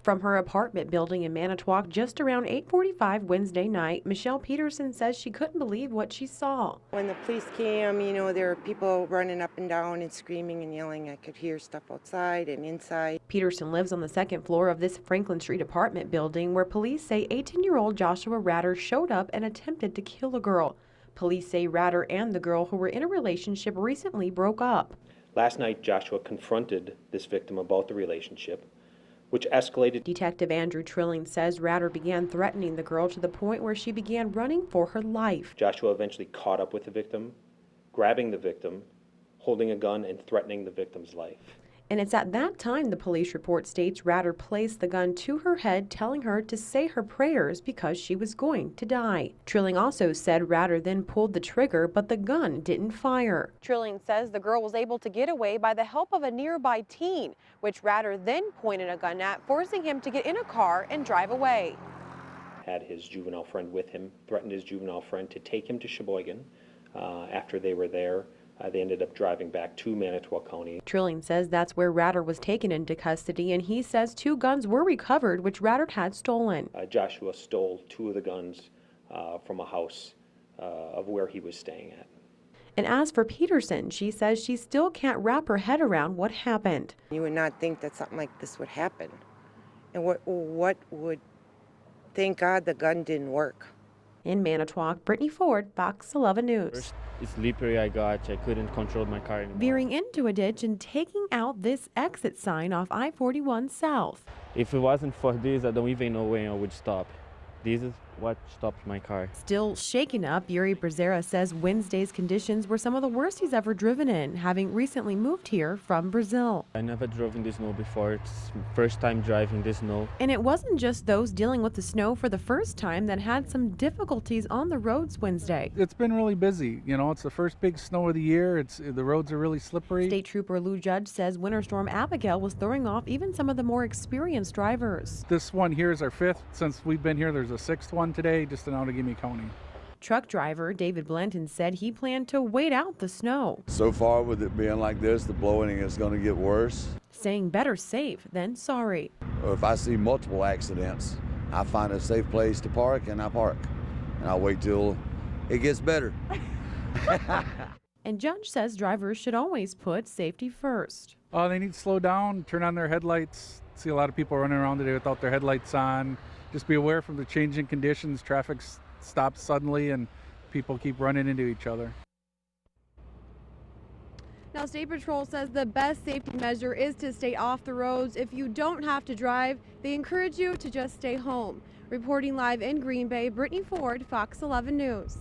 From her apartment building in Manitowoc just around 8:45 Wednesday night, Michelle Peterson says she couldn't believe what she saw. When the police came, there were people running up and down and screaming and yelling. I could hear stuff outside and inside. Peterson lives on the second floor of this Franklin Street apartment building where police say 18-year-old Joshua Ratter showed up and attempted to kill a girl. Police say Ratter and the girl who were in a relationship recently broke up. Last night, Joshua confronted this victim about the relationship, which escalated. Detective Andrew Trilling says Ratter began threatening the girl to the point where she began running for her life. Joshua eventually caught up with the victim, grabbing the victim, holding a gun, and threatening the victim's life. And it's at that time, the police report states, Ratter placed the gun to her head, telling her to say her prayers because she was going to die. Trilling also said Ratter then pulled the trigger, but the gun didn't fire. Trilling says the girl was able to get away by the help of a nearby teen, which Ratter then pointed a gun at, forcing him to get in a car and drive away. Had his juvenile friend with him, threatened his juvenile friend to take him to Sheboygan. After they were there, they ended up driving back to Manitowoc County. Trilling says that's where Ratter was taken into custody, and he says 2 guns were recovered, which Ratter had stolen. Joshua stole 2 of the guns from a house of where he was staying at. And as for Peterson, she says she still can't wrap her head around what happened. You would not think that something like this would happen. And what would, thank God the gun didn't work. In Manitowoc, Brittany Ford, Fox 11 News. First, it's slippery. I couldn't control my car anymore. Veering into a ditch and taking out this exit sign off I-41 South. If it wasn't for this, I don't even know when I would stop. This is what stopped my car. Still shaken up, Yuri Brazera says Wednesday's conditions were some of the worst he's ever driven in, having recently moved here from Brazil. I never drove in the snow before. It's first time driving the snow. And it wasn't just those dealing with the snow for the first time that had some difficulties on the roads Wednesday. It's been really busy. It's the first big snow of the year. The roads are really slippery. State Trooper Lou Judge says Winter Storm Abigail was throwing off even some of the more experienced drivers. This one here is our 5th. Since we've been here, there's a 6th one today, just in Outagamie County. Truck driver David Blanton said he planned to wait out the snow. So far, with it being like this, the blowing is going to get worse. Saying better safe than sorry. If I see multiple accidents, I find a safe place to park and I park. And I'll wait till it gets better. And Judge says drivers should always put safety first. They need to slow down, turn on their headlights. See a lot of people running around today without their headlights on. Just be aware from the changing conditions. Traffic stops suddenly and people keep running into each other. Now, State Patrol says the best safety measure is to stay off the roads. If you don't have to drive, they encourage you to just stay home. Reporting live in Green Bay, Brittany Ford, Fox 11 News.